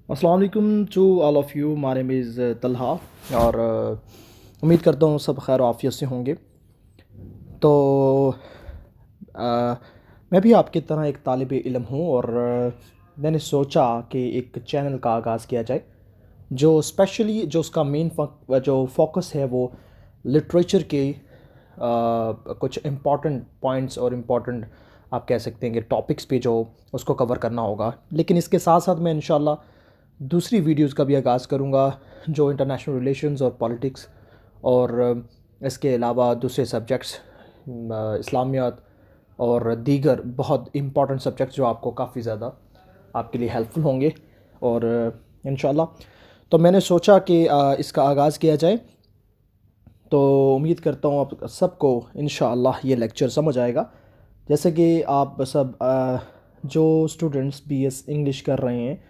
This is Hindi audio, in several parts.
अस्सलाम वालेकुम to all of you. My name is Talha और उम्मीद करता हूँ सब खैर आफियत से होंगे। तो मैं भी आपकी तरह एक तालिब इल्म हूँ और मैंने सोचा कि एक चैनल का आगाज़ किया जाए जो स्पेशली जो उसका मेन जो फोकस है वो लिटरेचर के कुछ इम्पॉर्टेंट पॉइंट्स और इम्पॉर्टेंट आप कह सकते हैं कि टॉपिक्स पे जो उसको कवर करना होगा। लेकिन इसके साथ साथ मैं इंशाल्लाह दूसरी वीडियोस का भी आगाज़ करूँगा जो इंटरनेशनल रिलेशंस और पॉलिटिक्स और इसके अलावा दूसरे सब्जेक्ट्स इस्लामियात और दीगर बहुत इम्पॉर्टेंट सब्जेक्ट्स जो आपको काफ़ी ज़्यादा आपके लिए हेल्पफुल होंगे। और इंशाल्लाह तो मैंने सोचा कि इसका आगाज़ किया जाए। तो उम्मीद करता हूँ आप सबको इंशाअल्लाह ये लेक्चर समझ आएगा। जैसे कि आप सब जो स्टूडेंट्स बीएस इंग्लिश कर रहे हैं,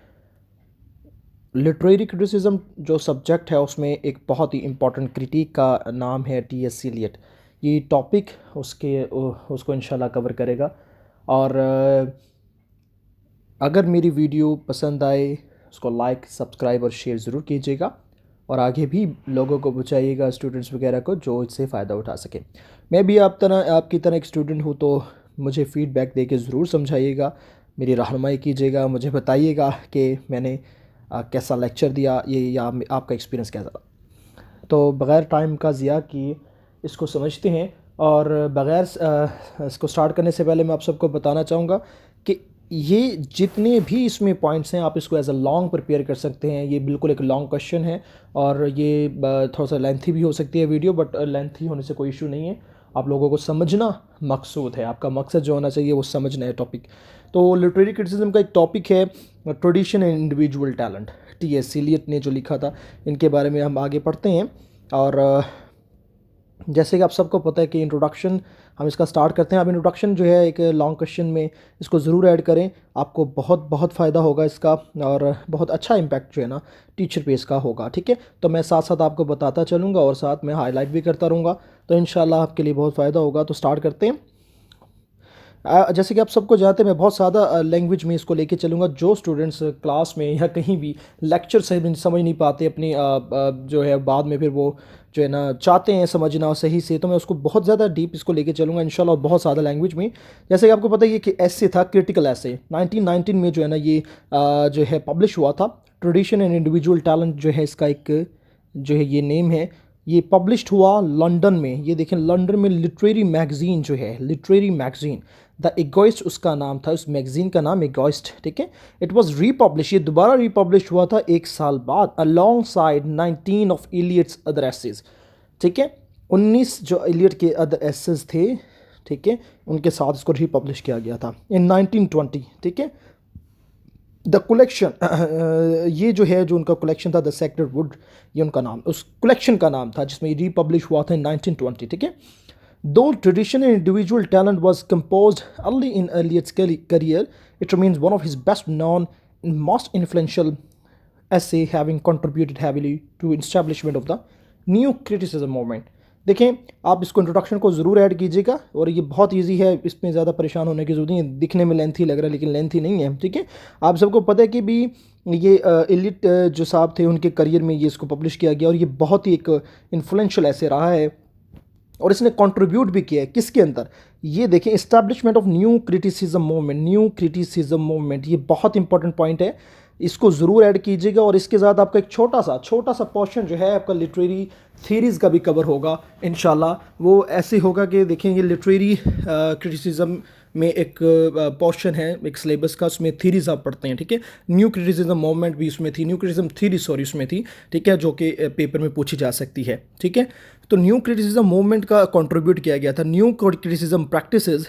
लिटरेरी क्रिटिसिज्म जो सब्जेक्ट है उसमें एक बहुत ही इम्पॉर्टेंट क्रिटिक का नाम है टी.एस. एलियट। ये टॉपिक उसको इंशाल्लाह कवर करेगा। और अगर मेरी वीडियो पसंद आए उसको लाइक सब्सक्राइब और शेयर ज़रूर कीजिएगा और आगे भी लोगों को पहुँचाइएगा, स्टूडेंट्स वगैरह को जो इससे फ़ायदा उठा सके। मैं भी आपकी तरह एक स्टूडेंट हूँ, तो मुझे फ़ीडबैक दे के ज़रूर समझाइएगा, मेरी रहनुमाई कीजिएगा, मुझे बताइएगा कि मैंने कैसा लेक्चर दिया ये या आपका एक्सपीरियंस कैसा रहा। तो बग़ैर टाइम का ज़िया किए इसको समझते हैं। और बग़ैर इसको स्टार्ट करने से पहले मैं आप सबको बताना चाहूँगा कि ये जितने भी इसमें पॉइंट्स हैं आप इसको एज अ लॉन्ग प्रिपेयर कर सकते हैं। ये बिल्कुल एक लॉन्ग क्वेश्चन है और ये थोड़ा सा लेंथी भी हो सकती है वीडियो, बट लेंथी होने से कोई इशू नहीं है। आप लोगों को समझना मकसूद है, आपका मकसद जो होना चाहिए वो समझना है टॉपिक। तो लिटरेरी क्रिटिसिज्म का एक टॉपिक है tradition and individual talent. T S. Eliot ने जो लिखा था, इनके बारे में हम आगे पढ़ते हैं। और जैसे कि आप सबको पता है कि इंट्रोडक्शन हम इसका स्टार्ट करते हैं। अब इंट्रोडक्शन जो है एक लॉन्ग क्वेश्चन में इसको ज़रूर ऐड करें, आपको बहुत बहुत फ़ायदा होगा इसका और बहुत अच्छा इम्पैक्ट जो है ना टीचर पे इसका होगा। ठीक है, तो मैं साथ साथ आपको बताता चलूँगा और साथ में हाईलाइट भी करता रहूँगा, तो इंशाल्लाह आपके लिए बहुत फ़ायदा होगा। तो स्टार्ट करते हैं। जैसे कि आप सबको जानते हैं मैं बहुत सादा लैंग्वेज में इसको लेके चलूँगा। जो स्टूडेंट्स क्लास में या कहीं भी लेक्चर से समझ नहीं पाते अपनी जो है बाद में फिर वो जो है ना चाहते हैं समझना सही से, तो मैं उसको बहुत ज़्यादा डीप इसको लेके चलूँगा इंशाल्लाह और बहुत सादा लैंग्वेज में। जैसे कि आपको पता है कि ऐसे था क्रिटिकल ऐसे 1919 में जो है ना ये जो है पब्लिश हुआ था। ट्रेडिशन एंड इंडिविजुअल टैलेंट जो है इसका एक जो है ये नेम है। ये पब्लिश्ड हुआ लंदन में। ये देखें लंदन में लिटरेरी मैगज़ीन जो है, लिटरेरी मैगज़ीन द एगोइस्ट उसका नाम था, उस मैगज़ीन का नाम एगोइस्ट। ठीक है, इट वाज रीपब्लिश, ये दोबारा रिपब्लिश हुआ था एक साल बाद alongside 19 of Eliot's other essays. ठीक है, 19 जो एलियट के अदर एसेज थे, ठीक है, उनके साथ इसको रिपब्लिश किया गया था इन 1920। ठीक है, द कलेक्शन ये जो है जो उनका कलेक्शन था द सेक्रेड वुड, ये उनका नाम उस कलेक्शन का नाम था जिसमें रिपब्लिश हुआ था इन 1920। ठीक है, दो tradition and individual talent was composed early in Eliot's career, it remains one of his best known and most influential essay, having contributed heavily to establishment of the new criticism movement। देखें आप इसको इंट्रोडक्शन को ज़रूर ऐड कीजिएगा और ये बहुत इजी है, इसमें ज़्यादा परेशान होने की ज़रूरत नहीं है। दिखने में लेंथी लग रहा है लेकिन लेंथी नहीं है। ठीक है, आप सबको पता है कि भी ये एलिट जो साहब थे उनके करियर में ये इसको पब्लिश किया गया और ये बहुत ही एक इन्फ्लुएंशियल ऐसे रहा है और इसने कंट्रीब्यूट भी किया है किसके अंदर। ये देखें establishment of new criticism movement, new criticism movement, ये बहुत इंपॉर्टेंट पॉइंट है, इसको ज़रूर ऐड कीजिएगा। और इसके साथ आपका एक छोटा सा पोर्शन जो है आपका लिटरेरी थीरीज़ का भी कवर होगा इंशाल्लाह। वो ऐसे होगा कि देखें ये लिटरेरी क्रिटिसिज्म में एक पोर्शन है एक सिलेबस का, उसमें थीरीज़ आप पढ़ते हैं। ठीक है, न्यू क्रिटिसिज्म मूवमेंट भी उसमें थी, न्यू क्रिटिसिज्म थीरी सॉरी उसमें थी। ठीक है, जो कि पेपर में पूछी जा सकती है। ठीक है, तो न्यू क्रिटिसिज्म मूवमेंट का कंट्रीब्यूट किया गया था। न्यू क्रिटिसिज्म प्रैक्टिसेस,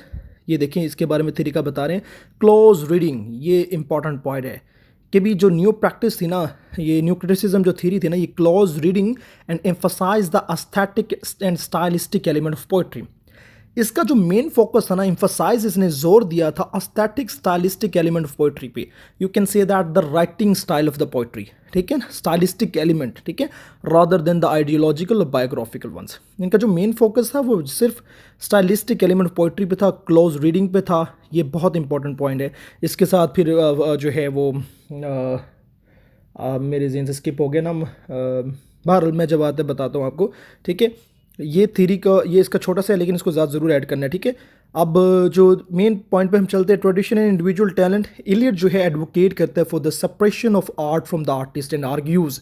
ये देखें इसके बारे में थ्योरी का बता रहे हैं। क्लोज रीडिंग, ये इंपॉर्टेंट पॉइंट है कि भी जो न्यू प्रैक्टिस थी ना, ये न्यू क्रिटिसिज्म जो थ्योरी थी ना, ये close reading and emphasise the aesthetic and stylistic element of poetry. इसका जो मेन फोकस था ना, एम्फसाइज इसने जोर दिया था aesthetic stylistic element of poetry पे। You can say that the writing style of the poetry. ठीक है, स्टाइलिस्टिक एलिमेंट, ठीक है, रादर देन द आइडियोलॉजिकल और बायोग्राफिकल वंस। इनका जो मेन फोकस था वो सिर्फ स्टाइलिस्टिक एलिमेंट ऑफ पोइट्री पे था, क्लोज रीडिंग पे था। ये बहुत इंपॉर्टेंट पॉइंट है। इसके साथ फिर जो है वो मेरे ज़हन से स्किप हो गया नाम। बहरहाल मैं जब आता बताता हूँ आपको, ठीक है। ये थ्योरी का ये इसका छोटा सा है, लेकिन इसको ज़्यादा ज़रूर ऐड करना है, ठीक है। अब जो मेन पॉइंट पे हम चलते हैं, tradition and individual talent. Eliot जो है एडवोकेट करता है for the separation of art from the artist and argues.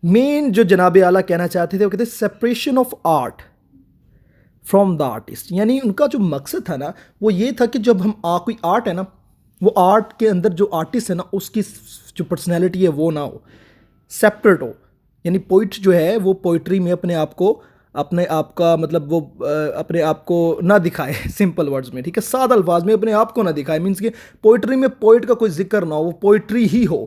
Main जो जनाब आला कहना चाहते थे वो कहते हैं separation of art from the artist, यानी उनका जो मकसद था ना वो ये था कि जब हम कोई आर्ट है ना, वो आर्ट के अंदर जो आर्टिस्ट है ना उसकी जो पर्सनैलिटी है वो ना हो, सेपरेट हो। यानी पोइट जो है वो पोइट्री में अपने आप का मतलब वो अपने आप को ना दिखाए सिंपल वर्ड्स में, ठीक है, सादा अल्फाज में अपने आप को ना दिखाए। मीन्स कि पोइट्री में पोइट का कोई जिक्र ना हो, वो पोइट्री ही हो,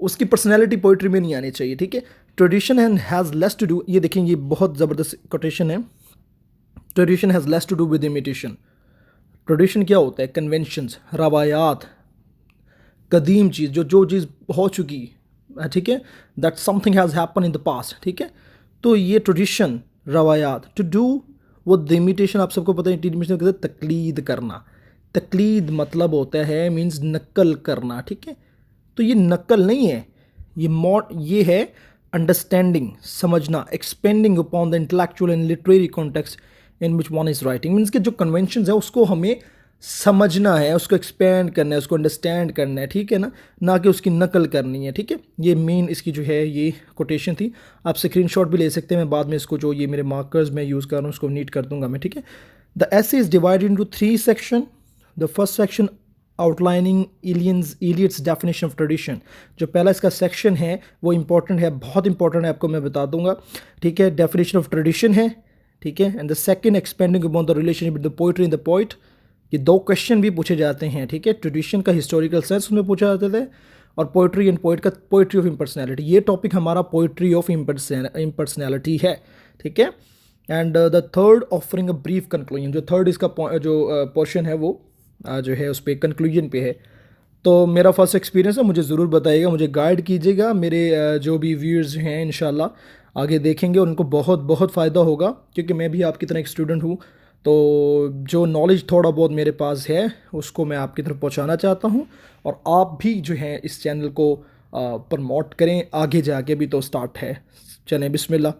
उसकी पर्सनैलिटी पोइट्री में नहीं आनी चाहिए, ठीक है। Tradition and has less to do, ये देखें ये बहुत ज़बरदस्त कोटेशन है। Tradition has less to do with imitation. Tradition क्या होता है? कन्वेंशंस, रवायात, कदीम चीज़ जो चीज़ हो चुकी है, ठीक है, that something has happen in the past, ठीक है। तो ये ट्रेडिशन, रवायात, टू डू वो द इमिटेशन, आप सबको पता है इमिटेशन कहते हैं तकलीद करना। तकलीद मतलब होता है मीन्स नकल करना, ठीक है। तो ये नकल नहीं है, ये है अंडरस्टैंडिंग, समझना, expanding upon the intellectual and literary context in which one is writing. Means के जो कन्वेंशन है उसको हमें समझना है, उसको एक्सपेंड करना है, उसको अंडरस्टैंड करना है, ठीक है ना कि उसकी नकल करनी है, ठीक है। ये मेन इसकी जो है ये कोटेशन थी। आप स्क्रीनशॉट भी ले सकते हैं, मैं बाद में इसको जो ये मेरे मार्कर्स में यूज़ कर रहा हूँ उसको नीट कर दूंगा मैं, ठीक है। The essay is divided into 3 section. The first section outlining Eliot's definition of tradition. जो पहला इसका सेक्शन है वो इंपॉर्टेंट है, बहुत इंपॉर्टेंट है, आपको मैं बता दूंगा, ठीक है। डेफिनेशन ऑफ ट्रेडिशन है, ठीक है। And the second expanding upon the relationship with the poetry and the poet. ये 2 क्वेश्चन भी पूछे जाते हैं, ठीक है। ट्रेडिशन का हिस्टोरिकल सेंस उसमें पूछा जाते थे, और पोइट्री एंड पोइट का पोइट्री ऑफ इम्पर्सनैलिटी। ये टॉपिक हमारा पोइट्री ऑफ इम्पर्सनैलिटी है, ठीक है। And the third offering a brief conclusion. जो थर्ड इसका जो पोर्शन है वो जो है उस पर कंक्लूजन पे है। तो मेरा फर्स्ट एक्सपीरियंस है, मुझे ज़रूर बताइएगा, मुझे गाइड कीजिएगा। मेरे जो भी व्यूअर्स हैं इंशाल्लाह आगे देखेंगे और उनको बहुत बहुत फ़ायदा होगा, क्योंकि मैं भी आपकी तरह एक स्टूडेंट हूँ। तो जो नॉलेज थोड़ा बहुत मेरे पास है उसको मैं आपकी तरफ पहुँचाना चाहता हूँ, और आप भी जो है इस चैनल को प्रमोट करें, आगे जाके भी तो स्टार्ट है। चलें बिस्मिल्लाह।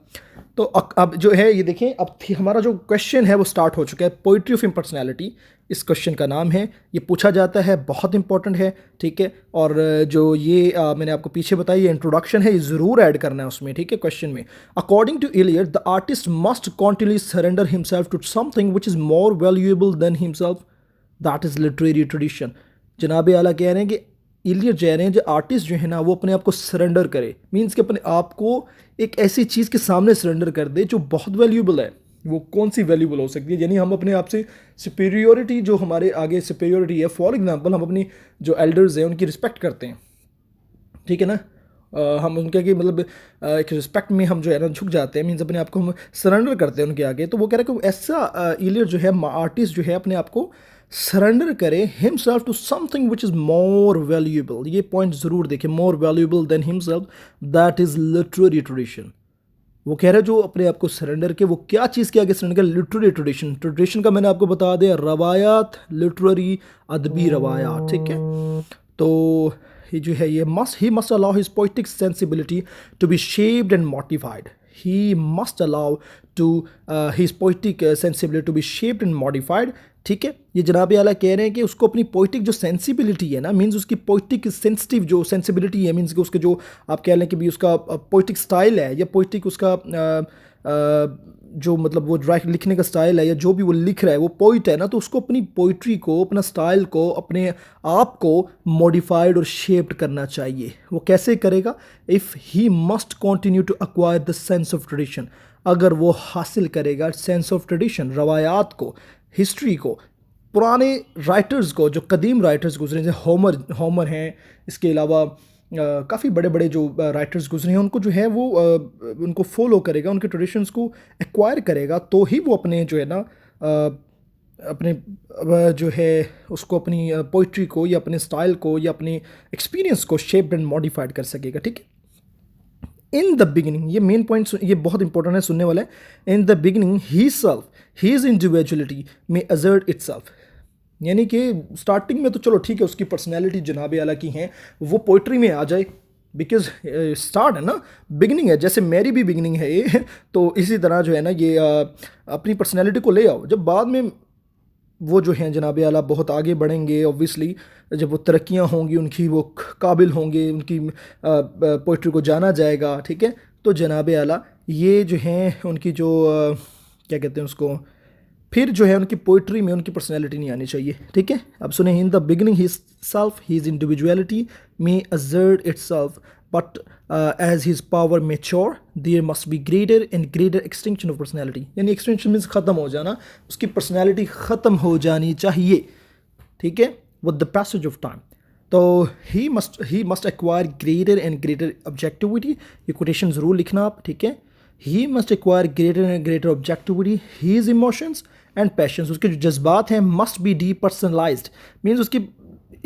तो अब जो है ये देखें, अब हमारा जो क्वेश्चन है वो स्टार्ट हो चुका है। पोइट्री ऑफ इम्पर्सनैलिटी इस क्वेश्चन का नाम है। ये पूछा जाता है, बहुत इंपॉर्टेंट है, ठीक है। और जो ये मैंने आपको पीछे बताई ये इंट्रोडक्शन है, ये ज़रूर ऐड करना है उसमें, ठीक है। क्वेश्चन में according to Eliot the artist must continuously surrender himself to something which is more valuable than himself, that is literary tradition. जनाब आला कह रहे हैं कि इलियट कह रहे हैं जो आर्टिस्ट जो है ना वो अपने आप को सरेंडर करे, मीन्स कि अपने आप को एक ऐसी चीज़ के सामने सरेंडर कर दे जो बहुत वैल्यूएबल है। वो कौन सी वैल्यूबल हो सकती है? यानी हम अपने आप से सुपेरियोरिटी, जो हमारे आगे सुपेरियोरिटी है, फॉर एग्जांपल हम अपनी जो एल्डर्स हैं उनकी रिस्पेक्ट करते हैं, ठीक है ना। हम उनके आगे मतलब एक रिस्पेक्ट में हम जो है ना झुक जाते हैं, मीन्स अपने आप को हम सरेंडर करते हैं उनके आगे। तो वो कह रहे हैं कि ऐसा इलियट जो है आर्टिस्ट जो है अपने आप को सरेंडर करे himself to something which is more valuable. ये पॉइंट ज़रूर देखें, more valuable than himself, that is literary tradition. वो कह रहे हैं जो अपने आप को सरेंडर के, वो क्या चीज़ के आगे सरेंडर कर? Literary tradition. ट्रेडिशन का मैंने आपको बता दिया, रवायात, लिटरेरी अदबी रवायात, ठीक है। तो ये जो है ये he must allow his poetic sensibility to be shaped and modified. He must allow to his poetic sensibility to be shaped and modified, ठीक है। ये जनाब आला कह रहे हैं कि उसको अपनी पोइटिक जो सेंसिबिलिटी है ना, मीन्स उसकी पोइटिक सेंसिटिव जो सेंसिबिलिटी है, मीन्स कि उसके जो आप कह लें कि भी उसका पोइटिक स्टाइल है, या पोइटिक उसका जो मतलब वो लिखने का स्टाइल है, या जो भी वो लिख रहा है वो पोइट है ना, तो उसको अपनी पोइट्री को, अपना स्टाइल को, अपने आप को मॉडिफाइड और शेप्ड करना चाहिए। वो कैसे करेगा? If he must continue to acquire the sense of tradition. अगर वो हासिल करेगा सेंस ऑफ ट्रेडिशन, रवायात को, हिस्ट्री को, पुराने राइटर्स को, जो कदीम राइटर्स गुजरे जैसे होमर हैं, इसके अलावा काफ़ी बड़े बड़े जो राइटर्स गुजरे हैं, उनको जो है वो उनको फॉलो करेगा, उनके ट्रेडिशंस को एक्वायर करेगा, तो ही वो अपने जो है ना अपने जो है उसको अपनी पोइट्री को, या अपने स्टाइल को, या अपने एक्सपीरियंस को शेप्ड एंड मॉडिफाइड कर सकेगा, ठीक है। इन द बिगिनिंग, ये मेन पॉइंट ये बहुत इंपॉर्टेंट है, सुनने वाला है। In the beginning he self his individuality में असर्ट इटसेल्फ। यानी कि स्टार्टिंग में तो चलो ठीक है, उसकी पर्सनैलिटी जनाब आला की हैं, वो पोइट्री में आ जाए, बिकॉज स्टार्ट है ना, बिगनिंग है, जैसे मेरी भी बिगनिंग है ये तो इसी तरह जो है ना ये अपनी पर्सनैलिटी को ले आओ। जब बाद में वो जो हैं जनाब आला बहुत आगे बढ़ेंगे, ऑब्वियसली जब वो तरक्कियाँ होंगी उनकी, वो काबिल होंगे, उनकी पोइट्री को जाना जाएगा, ठीक है, तो जनाब आला ये जो हैं उनकी जो क्या कहते हैं उसको, फिर जो है उनकी पोइट्री में उनकी पर्सनैलिटी नहीं आनी चाहिए, ठीक है। अब सुने, in the beginning his self his individuality may assert itself, but as his power mature there must be greater and greater extinction of personality। यानी extinction मीन्स ख़त्म हो जाना, उसकी पर्सनैलिटी ख़त्म हो जानी चाहिए, ठीक है, with the passage of time। तो he must acquire greater and greater objectivity, ये quotation ज़रूर लिखना आप, ठीक है। he must acquire greater and greater objectivity, his emotions and passions, उसके जो जज्बात हैं must be depersonalized, मीन्स उसकी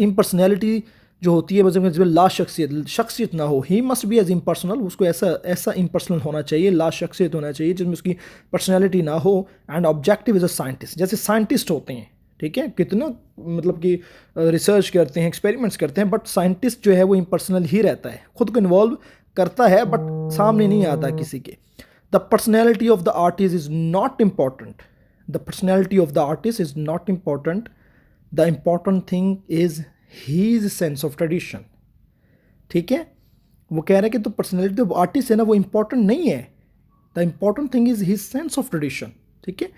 impersonality जो होती है मतलब ला शख्सियत ना हो। He must be as impersonal, उसको ऐसा इम्पर्सनल होना चाहिए, ला शख्सियत होना चाहिए जिसमें उसकी पर्सनैलिटी ना हो। And objective is a scientist, जैसे साइंटिस्ट होते हैं, ठीक है, कितना मतलब कि रिसर्च करते हैं, एक्सपेरिमेंट्स करते हैं, बट साइंटिस्ट जो है वो इम्पर्सनल ही रहता है, खुद को इन्वॉल्व करता है बट सामने नहीं आता किसी के। The personality of the artist is not important, the personality of the artist is not important, the important thing is his sense of tradition, ठीक है। वो कह रहे हैं कि तो पर्सनैलिटी ऑफ आर्टिस्ट है ना वो इम्पॉर्टेंट नहीं है, the important thing is his sense of tradition, ठीक है,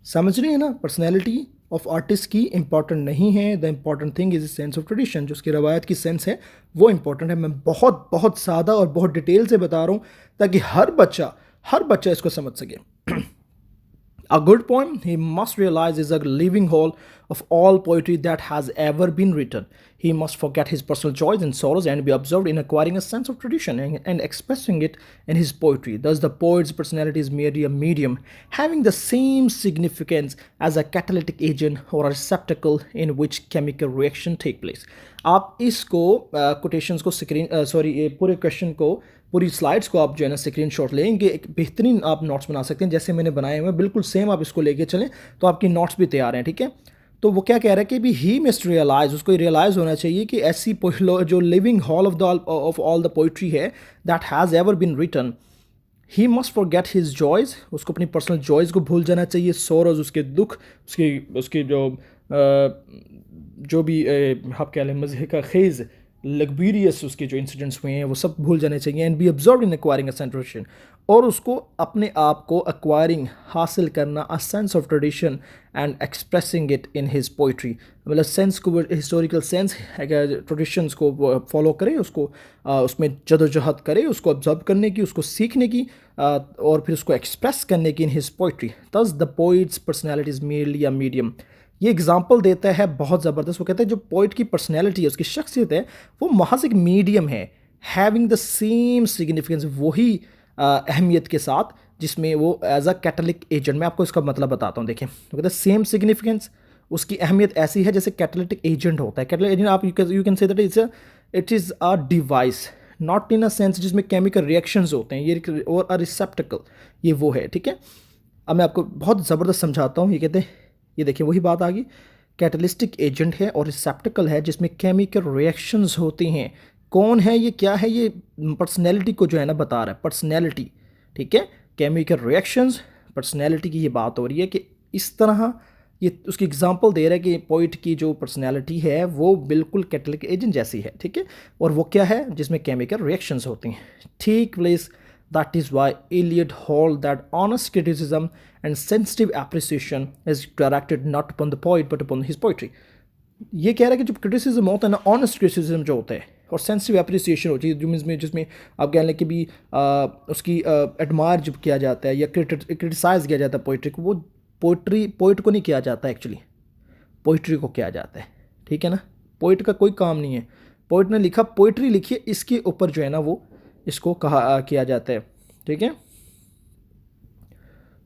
समझ रहे हैं ना। पर्सनैलिटी ऑफ आर्टिस्ट की इंपॉर्टेंट नहीं है, the important thing is sense of tradition, जो उसकी रवायत की सेंस है वो इंपॉर्टेंट है। मैं बहुत बहुत सादा और बहुत डिटेल से बता रहा हूँ ताकि हर बच्चा इसको समझ सके। A good poem, he must realize, is a living whole of all poetry that has ever been written. He must forget his personal joys and sorrows and be absorbed in acquiring a sense of tradition and expressing it in his poetry. Thus, the poet's personality is merely a medium, having the same significance as a catalytic agent or a receptacle in which chemical reaction take place. आप इसको कोटेशंस को पूरे क्वेश्चन को, पूरी स्लाइड्स को आप जो है ना स्क्रीन शॉट लेंगे, एक बेहतरीन आप नोट्स बना सकते हैं जैसे मैंने बनाए हुए, बिल्कुल सेम आप इसको लेके चलें तो आपकी नोट्स भी तैयार हैं, ठीक है। तो वो क्या कह रहा है कि भी ही मस्ट रियलाइज, उसको रियलाइज़ होना चाहिए कि ऐसी जो living whole of all the poetry है that has ever been written, he must forget his joys, उसको अपनी पर्सनल जॉयज़ को भूल जाना चाहिए, सोरोज उसके दुख, उसके जो भी आप कह लें मज़े का खेज़ लग्बीरियस उसके जो इंसिडेंट्स हुए हैं वो सब भूल जाने चाहिए। And be absorb in acquiring a sense of tradition, और उसको अपने आप को एक्वायरिंग हासिल करना a sense of tradition and expressing it in his poetry, मतलब सेंस को, हिस्टोरिकल सेंस ट्रेडिशंस को फॉलो करे, उसको उसमें जदोजहद करे, उसको ऑब्जर्व करने की, उसको सीखने की और फिर उसको एक्सप्रेस करने की इन हिज पोइट्री। दस the poets personality is merely a medium, ये एग्जाम्पल देता है बहुत ज़बरदस्त। वो कहता है जो पोइट की पर्सनैलिटी है, उसकी शख्सियत है, वो महज एक मीडियम है, हैविंग द सेम सिग्निफिकेंस, वही अहमियत के साथ जिसमें वो एज अ कैटलिक एजेंट, मैं आपको इसका मतलब बताता हूँ। देखें, वो कहता है सेम सिग्निफिकेंस, उसकी अहमियत ऐसी है जैसे कैटलिटिक एजेंट होता है। कैटलिक एजेंट आप you can say that it is a device, not in a sense जिसमें केमिकल रिएक्शंस होते हैं, ये और अ रिसेप्टिकल, ये वो है, ठीक है। अब मैं आपको बहुत ज़बरदस्त समझाता हूँ। ये कहते हैं, ये देखिए वही बात आ गई, कैटलिस्टिक एजेंट है और रिसेप्टिकल है जिसमें केमिकल रिएक्शंस होती हैं। कौन है ये, क्या है ये, पर्सनैलिटी को जो है ना बता रहा है, पर्सनैलिटी, ठीक है, केमिकल रिएक्शंस, पर्सनैलिटी की ये बात हो रही है कि इस तरह ये उसकी एग्जांपल दे रहा है कि पोइट की जो पर्सनैलिटी है वो बिल्कुल कैटलिक एजेंट जैसी है, ठीक है, और वो क्या है जिसमें केमिकल रिएक्शंस होती हैं। ठीक place, that is why Eliot held that honest criticism and sensitive appreciation is directed not upon the poet but upon his poetry। ये कह रहा है कि जो क्रिटिसिज्म होता है ना, ऑनेस्ट क्रिटिसिज्म जो होता है और सेंसिटिव अप्रिसिएशन होती है, जिसमें आप कह लें कि भी उसकी एडमायर जब किया जाता है या क्रिटिसाइज़ किया जाता है पोइट्री को, वो पोइट को नहीं किया जाता, एक्चुअली पोइट्री को किया जाता है, ठीक है ना। पोइट का कोई काम नहीं है, पोइट ने लिखा, पोइट्री लिखी है, इसके ऊपर जो है ना वो इसको कहा किया जाता है, ठीक है।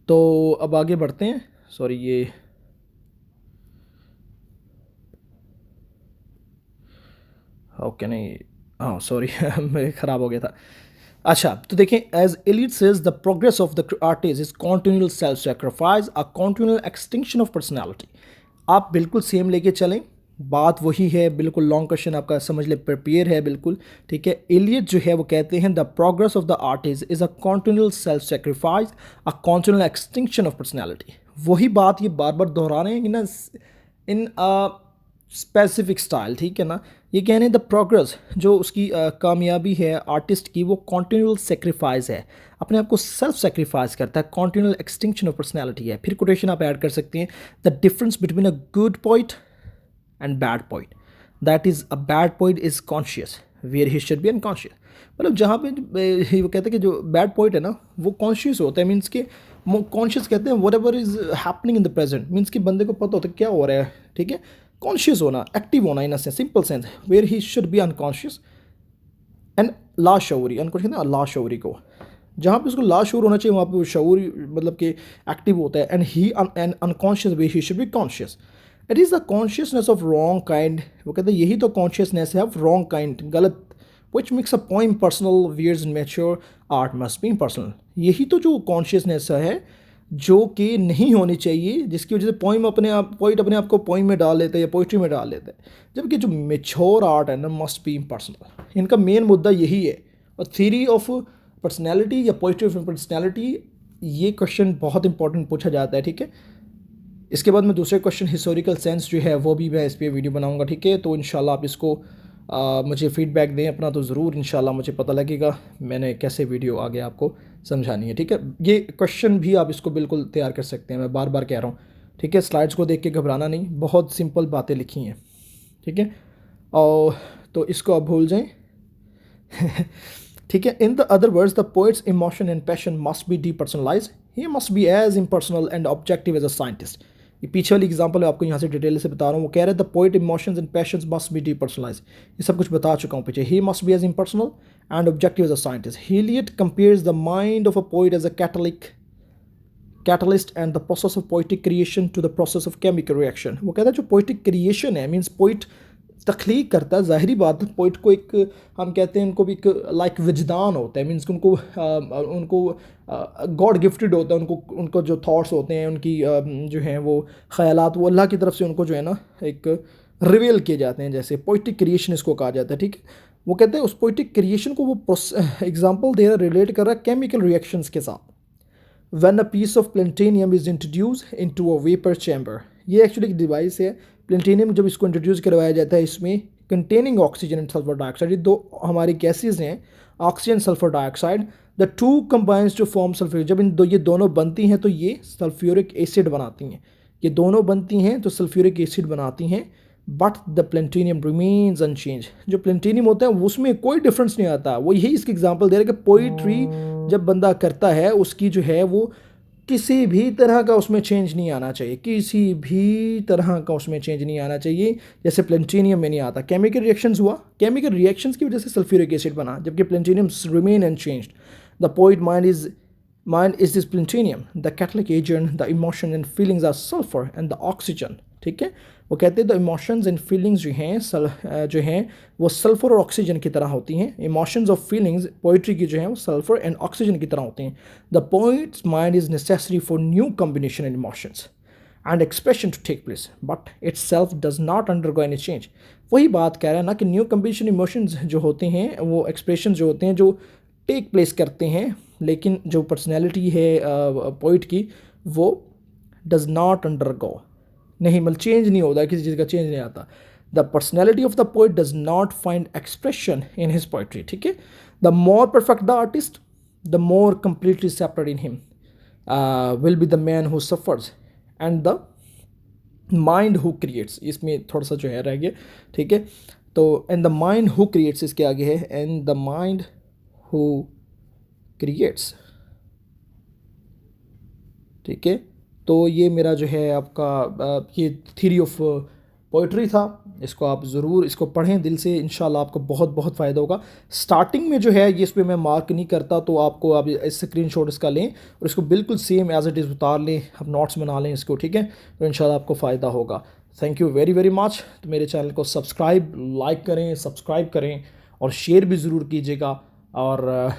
तो अब आगे बढ़ते हैं। सॉरी, ये ओके नहीं, हाँ सॉरी मैं ख़राब हो गया था। अच्छा, तो देखें, as Eliot says the progress of the artist is continual self sacrifice, a continual extinction of personality. आप बिल्कुल सेम लेके चलें, बात वही है, बिल्कुल लॉन्ग क्वेश्चन आपका समझ ले प्रिपेयर है बिल्कुल, ठीक है। एलियट जो है वो कहते हैं the progress of the artist is a continual self sacrifice, a continual extinction of personality. वही बात ये बार बार दोहरा रहे हैं कि ना इन स्पेसिफिक स्टाइल, ठीक है ना। ये कह रहे हैं द प्रोग्रेस जो उसकी कामयाबी है आर्टिस्ट की, वो कॉन्टिन्यूअल सेक्रीफाइस है, अपने आप को सेल्फ सेक्रीफाइस करता है, कॉन्टिन्यूअल एक्सटिंक्शन ऑफ पर्सनैलिटी है। फिर कोटेशन आप ऐड कर सकते हैं, the difference between a good poet and bad poet, that is a bad poet is conscious where he should be unconscious. मतलब जहाँ पे वो कहते हैं कि जो बैड पोइट है ना वो कॉन्शियस होता है, मीन्स के कॉन्शियस कहते हैं what ever is happening in the present, means कि बंदे को पता होता है क्या हो रहा है, ठीक है। कॉन्शियस होना, एक्टिव होना in a sense, simple sense, where he should be unconscious and लाशऊरी, अनकॉन्शियस कहते हैं लाशऊरी को, जहाँ पे उसको लाशऊर होना चाहिए वहाँ पे वो शऊरी मतलब कि एक्टिव होता है। And he and unconscious way he should be conscious. It is the consciousness of wrong kind, वो कहते हैं यही तो कॉन्शियसनेस है ऑफ रॉन्ग काइंड, गलत, which makes a poem personal, whereas in mature art must be personal. यही तो जो कॉन्शियसनेस है जो कि नहीं होनी चाहिए, जिसकी वजह से पोइम अपने आप पोइट अपने आप को पोइम में डाल लेते हैं या पोइट्री में डाल लेते हैं, जबकि जो मेच्योर आर्ट है ना मस्ट बी इम्पर्सनल। इनका मेन मुद्दा यही है। और थ्योरी ऑफ पर्सनैलिटी या पोइट्री ऑफ पर्सनैलिटी, ये क्वेश्चन बहुत इंपॉर्टेंट पूछा जाता है, ठीक है। इसके बाद मैं दूसरे क्वेश्चन हिस्टोरिकल सेंस जो है वो भी मैं इस पर वीडियो बनाऊंगा, ठीक है। तो इंशाल्लाह आप इसको मुझे फ़ीडबैक दें अपना, तो ज़रूर इंशाल्लाह मुझे पता लगेगा मैंने कैसे वीडियो आगे आपको समझानी है, ठीक है। ये क्वेश्चन भी आप इसको बिल्कुल तैयार कर सकते हैं, मैं बार बार कह रहा हूँ, ठीक है। स्लाइड्स को देख के घबराना नहीं, बहुत सिंपल बातें लिखी हैं, ठीक है। और तो इसको आप भूल जाएं ठीक है। In the other words the poet's emotion and passion must be depersonalise, he must be as impersonal and objective as a scientist. ये पीछे वाली एग्जांपल आपको यहाँ से डिटेल से बता रहा हूँ। वो कह रहे हैं the poet emotions and passions must be depersonalise, ये सब कुछ बता चुका हूँ पीछे। He must be as impersonal and objective as a scientist. Eliot compares the mind of a poet as a catalyst and the process of poetic creation to the process of chemical reaction। वो कहता है जो poetic creation है, मीन्स पोइट तख्लीक करता है, ज़ाहिरी बात है पोइट को एक हम कहते हैं उनको भी एक लाइक विजदान होता है, मीन्स उनको गॉड गिफ्टेड होता है, उनको जो थॉट्स होते हैं उनकी जो हैं वो ख़यालात, वो अल्लाह की तरफ से उनको जो है ना एक रिवील किए जाते हैं, जैसे पोइटिक क्रिएशन इसको कहा जाता है, ठीक है। वो कहते हैं उस पोइटिक क्रिएशन को वो एग्जाम्पल दे रहा, रिलेट कर रहा है केमिकल रिएक्शंस के साथ। When a piece of plutonium is introduced into a vapor chamber, ये एक्चुअली एक डिवाइस है। प्लेटिनियम जब इसको इंट्रोड्यूस करवाया जाता है, इसमें containing oxygen and sulphur dioxide, ये दो हमारी गैसेज हैं, oxygen sulphur dioxide, the two combines to form sulphuric. जब ये दोनों बनती हैं तो ये सल्फ्यूरिक एसिड बनाती हैं, ये दोनों बनती हैं तो सल्फ्यूरिक एसिड बनाती हैं। But the platinum remains unchanged, जो प्लेटिनियम होता है उसमें कोई डिफरेंस नहीं आता। वो यही इसकी एग्जांपल दे रहे हैं कि पोइट्री जब बंदा करता है उसकी जो है वो किसी भी तरह का उसमें चेंज नहीं आना चाहिए, किसी भी तरह का उसमें चेंज नहीं आना चाहिए, जैसे प्लेटिनियम में नहीं आता। केमिकल रिएक्शंस हुआ, केमिकल रिएक्शंस की वजह से सल्फ्यूरिक एसिड बना, जबकि platinum remain unchanged. The poet mind is this platinum, the catalytic agent, the emotion and feelings are sulphur and the oxygen, ठीक है। वो कहते हैं द इमोशंस एंड फीलिंग्स जो हैं वो सल्फर और ऑक्सीजन की तरह होती हैं। इमोशंस और फीलिंग्स पोइट्री की जो हैं वो सल्फर एंड ऑक्सीजन की तरह होती हैं। The poet's mind is necessary for new combination in emotions and expression to take place, but itself does not undergo any change. वही बात कह रहा है ना कि न्यू कॉम्बिनेशन इमोशंस जो होते हैं, वो एक्सप्रेशन जो होते हैं जो टेक प्लेस करते हैं, लेकिन जो पर्सनैलिटी है पोइट की वो डज नॉट अंडरगो, नहीं मतलब चेंज नहीं होता, किसी चीज़ का चेंज नहीं आता। The personality of the poet does not find expression in his poetry, ठीक है। The more perfect the artist, the more completely separate in him will be the man who suffers and the mind who creates. इसमें थोड़ा सा जो है रह गया, ठीक है। तो and the mind who creates इसके आगे है and the mind who creates, ठीक है। तो ये मेरा जो है आपका ये थ्योरी ऑफ पोइट्री था, इसको आप ज़रूर इसको पढ़ें दिल से, इंशाल्लाह आपको बहुत बहुत फ़ायदा होगा। स्टार्टिंग में जो है ये इस पर मैं मार्क नहीं करता, तो आपको आप स्क्रीनशॉट इसका लें और इसको बिल्कुल सेम एज इट इज़ उतार लें, आप नोट्स बना लें इसको, ठीक है। तो इंशाल्लाह आपको फ़ायदा होगा। Thank you very very much. तो मेरे चैनल को सब्सक्राइब करें और शेयर भी ज़रूर कीजिएगा, और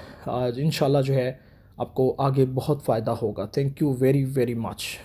इंशाल्लाह जो है आपको आगे बहुत फ़ायदा होगा। Thank you very very much.